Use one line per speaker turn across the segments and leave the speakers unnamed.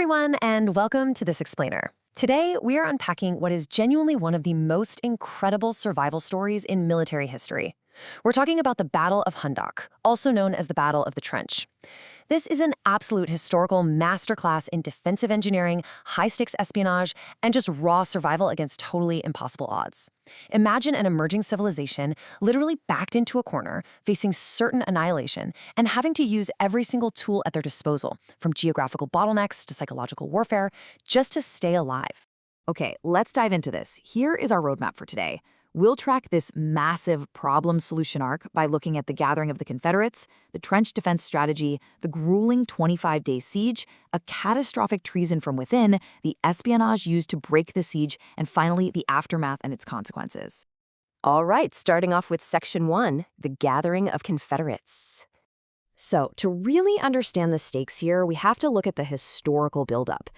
everyone, and welcome to This Explainer. Today, we are unpacking what is genuinely one of the most incredible survival stories in military history. We're talking about the Battle of Khandaq, also known as the Battle of the Trench. This is an absolute historical masterclass in defensive engineering, high-stakes espionage, and just raw survival against totally impossible odds. Imagine an emerging civilization literally backed into a corner, facing certain annihilation, and having to use every single tool at their disposal, from geographical bottlenecks to psychological warfare, just to stay alive.
Okay, let's dive into this. Here is our roadmap for today. We'll track this massive problem-solution arc by looking at the gathering of the Confederates, the trench defense strategy, the grueling 25-day siege, a catastrophic treason from within, the espionage used to break the siege, and finally, the aftermath and its consequences.
All right, starting off with Section 1, the gathering of Confederates. So, to really understand the stakes here, we have to look at the historical buildup.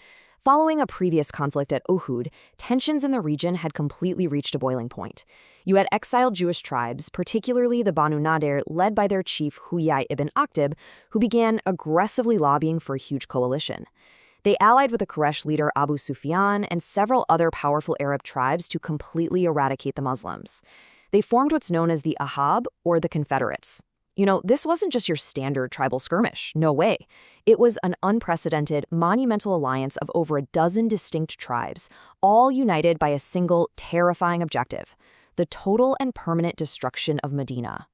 Following a previous conflict at Uhud, tensions in the region had completely reached a boiling point. You had exiled Jewish tribes, particularly the Banu Nadir, led by their chief Huyai ibn Akhtab, who began aggressively lobbying for a huge coalition. They allied with the Quraysh leader Abu Sufyan and several other powerful Arab tribes to completely eradicate the Muslims. They formed what's known as the Ahab, or the Confederates. You know, this wasn't just your standard tribal skirmish. No way. It was an unprecedented, monumental alliance of over a dozen distinct tribes, all united by a single, terrifying objective: the total and permanent destruction of Medina.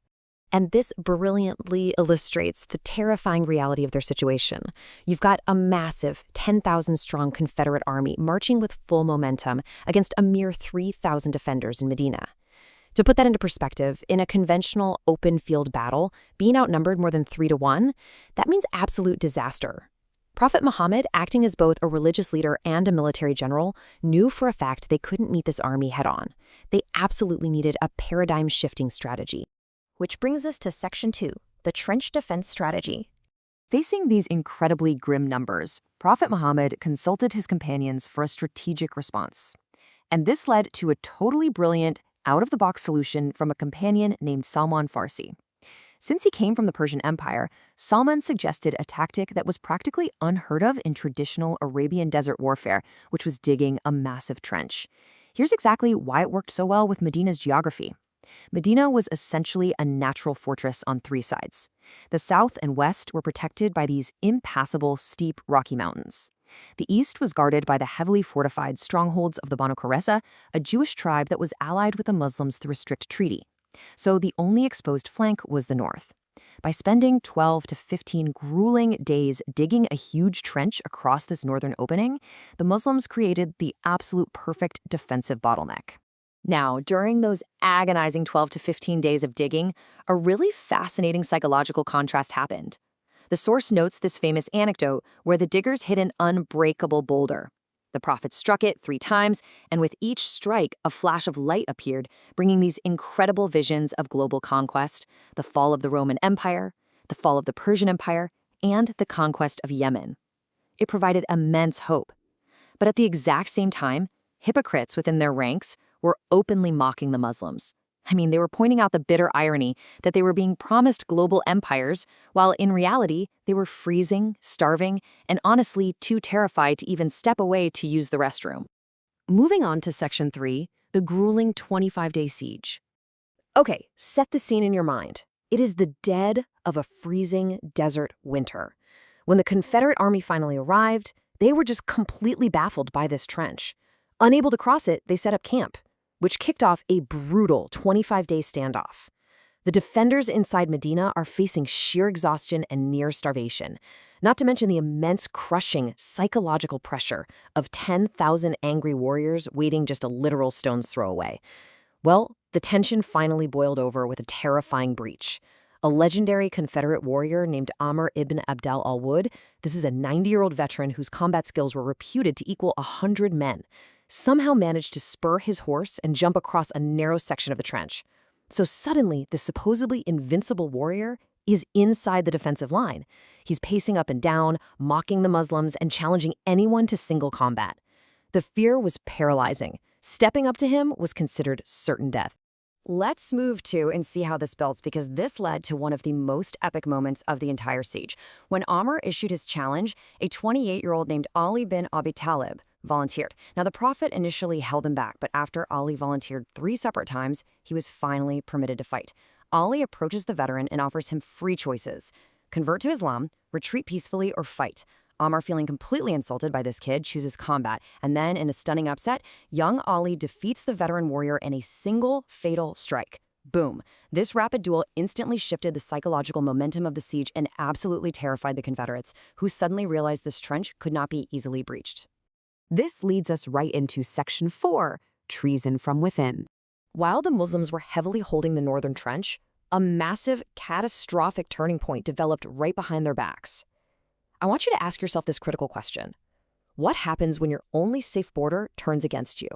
And this brilliantly illustrates the terrifying reality of their situation. You've got a massive 10,000-strong Confederate army marching with full momentum against a mere 3,000 defenders in Medina. To put that into perspective, in a conventional open-field battle, being outnumbered more than 3-1, that means absolute disaster. Prophet Muhammad, acting as both a religious leader and a military general, knew for a fact they couldn't meet this army head-on. They absolutely needed a paradigm-shifting strategy.
Which brings us to Section 2, the trench defense strategy.
Facing these incredibly grim numbers, Prophet Muhammad consulted his companions for a strategic response. And this led to a totally brilliant, out-of-the-box solution from a companion named Salman Al-Farsi. Since he came from the Persian Empire, Salman suggested a tactic that was practically unheard of in traditional Arabian desert warfare, which was digging a massive trench. Here's exactly why it worked so well with Medina's geography. Medina was essentially a natural fortress on three sides. The south and west were protected by these impassable, steep, rocky mountains. The east was guarded by the heavily fortified strongholds of the Banu Qurayza, a Jewish tribe that was allied with the Muslims through a strict treaty. So the only exposed flank was the north. By spending 12 to 15 grueling days digging a huge trench across this northern opening, the Muslims created the absolute perfect defensive bottleneck.
Now, during those agonizing 12 to 15 days of digging, a really fascinating psychological contrast happened. The source notes this famous anecdote where the diggers hit an unbreakable boulder. The prophet struck it 3 times, and with each strike, a flash of light appeared, bringing these incredible visions of global conquest, the fall of the Roman Empire, the fall of the Persian Empire, and the conquest of Yemen. It provided immense hope. But at the exact same time, hypocrites within their ranks were openly mocking the Muslims. I mean, they were pointing out the bitter irony that they were being promised global empires, while in reality, they were freezing, starving, and honestly too terrified to even step away to use the restroom.
Moving on to Section 3, the grueling 25-day siege. Okay, set the scene in your mind. It is the dead of a freezing desert winter. When the Confederate army finally arrived, they were just completely baffled by this trench. Unable to cross it, they set up camp, which kicked off a brutal 25-day standoff. The defenders inside Medina are facing sheer exhaustion and near starvation, not to mention the immense crushing psychological pressure of 10,000 angry warriors waiting just a literal stone's throw away. Well, the tension finally boiled over with a terrifying breach. A legendary Confederate warrior named Amr ibn Abdal al-Wud, this is a 90-year-old veteran whose combat skills were reputed to equal 100 men, somehow managed to spur his horse and jump across a narrow section of the trench. So suddenly, the supposedly invincible warrior is inside the defensive line. He's pacing up and down, mocking the Muslims, and challenging anyone to single combat. The fear was paralyzing. Stepping up to him was considered certain death.
Let's move to and see how this builds, because this led to one of the most epic moments of the entire siege. When Amr issued his challenge, a 28-year-old named Ali bin Abi Talib volunteered. Now, the Prophet initially held him back, but after Ali volunteered 3 separate times, he was finally permitted to fight. Ali approaches the veteran and offers him 3 choices: convert to Islam, retreat peacefully, or fight. Amr, feeling completely insulted by this kid, chooses combat, and then, in a stunning upset, young Ali defeats the veteran warrior in a single fatal strike. Boom. This rapid duel instantly shifted the psychological momentum of the siege and absolutely terrified the Confederates, who suddenly realized this trench could not be easily breached.
This leads us right into Section 4, Treason from Within.
While the Muslims were heavily holding the northern trench, a massive, catastrophic turning point developed right behind their backs. I want you to ask yourself this critical question. What happens when your only safe border turns against you?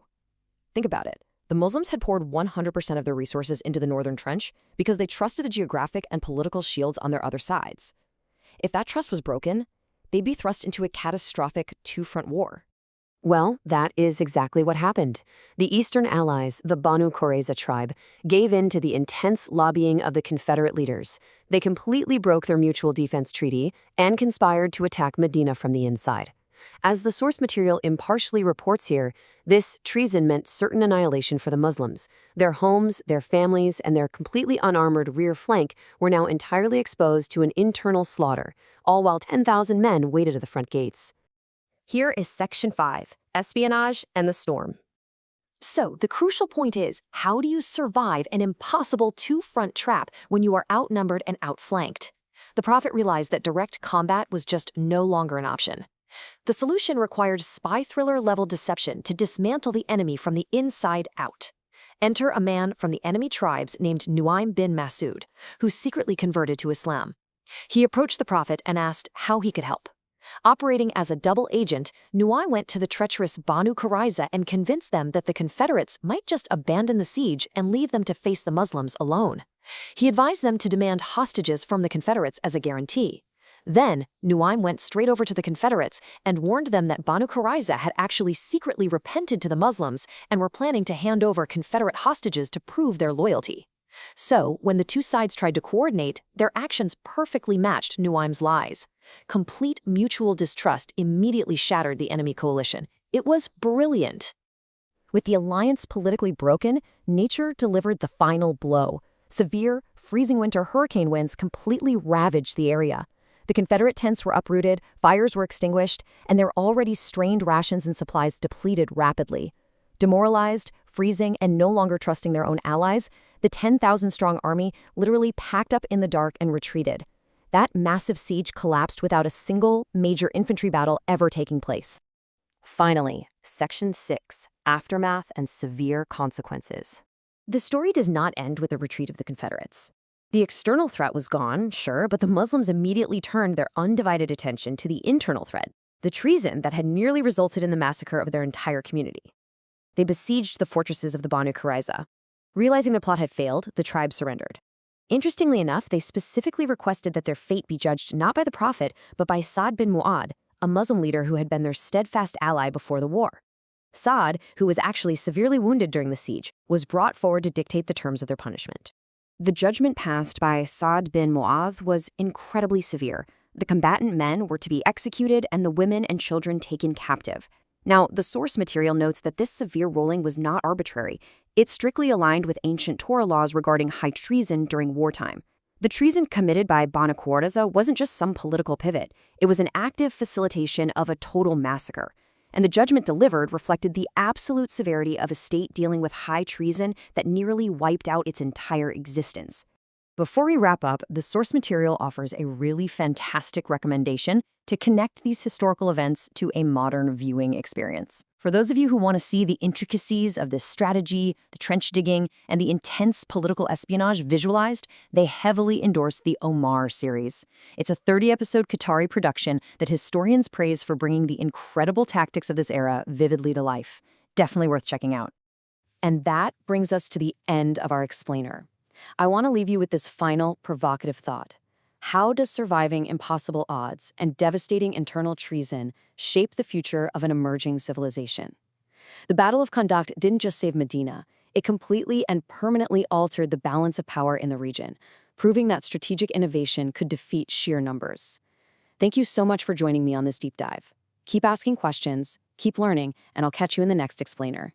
Think about it. The Muslims had poured 100% of their resources into the northern trench because they trusted the geographic and political shields on their other sides. If that trust was broken, they'd be thrust into a catastrophic 2-front war.
Well, that is exactly what happened. The Eastern Allies, the Banu Qurayza tribe, gave in to the intense lobbying of the Confederate leaders. They completely broke their mutual defense treaty and conspired to attack Medina from the inside. As the source material impartially reports here, this treason meant certain annihilation for the Muslims. Their homes, their families, and their completely unarmored rear flank were now entirely exposed to an internal slaughter, all while 10,000 men waited at the front gates.
Here is Section 5, Espionage and the Storm.
So, the crucial point is, how do you survive an impossible 2-front trap when you are outnumbered and outflanked? The Prophet realized that direct combat was just no longer an option. The solution required spy thriller-level deception to dismantle the enemy from the inside out. Enter a man from the enemy tribes named Nu'aym bin Mas'ud, who secretly converted to Islam. He approached the Prophet and asked how he could help. Operating as a double agent, Nu'aym went to the treacherous Banu Qurayza and convinced them that the Confederates might just abandon the siege and leave them to face the Muslims alone. He advised them to demand hostages from the Confederates as a guarantee. Then, Nu'aym went straight over to the Confederates and warned them that Banu Qurayza had actually secretly repented to the Muslims and were planning to hand over Confederate hostages to prove their loyalty. So, when the 2 sides tried to coordinate, their actions perfectly matched Nu'aym's lies. Complete mutual distrust immediately shattered the enemy coalition. It was brilliant.
With the alliance politically broken, nature delivered the final blow. Severe, freezing winter hurricane winds completely ravaged the area. The Confederate tents were uprooted, fires were extinguished, and their already strained rations and supplies depleted rapidly. Demoralized, freezing, and no longer trusting their own allies, the 10,000-strong army literally packed up in the dark and retreated. That massive siege collapsed without a single major infantry battle ever taking place.
Finally, Section 6, Aftermath and Severe Consequences.
The story does not end with the retreat of the Confederates. The external threat was gone, sure, but the Muslims immediately turned their undivided attention to the internal threat, the treason that had nearly resulted in the massacre of their entire community. They besieged the fortresses of the Banu Qurayza. Realizing their plot had failed, the tribe surrendered. Interestingly enough, they specifically requested that their fate be judged not by the Prophet, but by Sa'd bin Mu'adh, a Muslim leader who had been their steadfast ally before the war. Sa'd, who was actually severely wounded during the siege, was brought forward to dictate the terms of their punishment. The judgment passed by Sa'd bin Mu'adh was incredibly severe. The combatant men were to be executed and the women and children taken captive. Now, the source material notes that this severe ruling was not arbitrary. It strictly aligned with ancient Torah laws regarding high treason during wartime. The treason committed by Banu Qurayza wasn't just some political pivot. It was an active facilitation of a total massacre. And the judgment delivered reflected the absolute severity of a state dealing with high treason that nearly wiped out its entire existence. Before we wrap up, the source material offers a really fantastic recommendation to connect these historical events to a modern viewing experience. For those of you who want to see the intricacies of this strategy, the trench digging, and the intense political espionage visualized, they heavily endorse the Omar series. It's a 30-episode Qatari production that historians praise for bringing the incredible tactics of this era vividly to life. Definitely worth checking out. And that brings us to the end of our explainer. I want to leave you with this final provocative thought. How does surviving impossible odds and devastating internal treason shape the future of an emerging civilization? The Battle of Khandaq didn't just save Medina, It completely and permanently altered the balance of power in the region, proving that strategic innovation could defeat sheer numbers. Thank you so much for joining me on this deep dive. Keep asking questions, keep learning, and I'll catch you in the next explainer.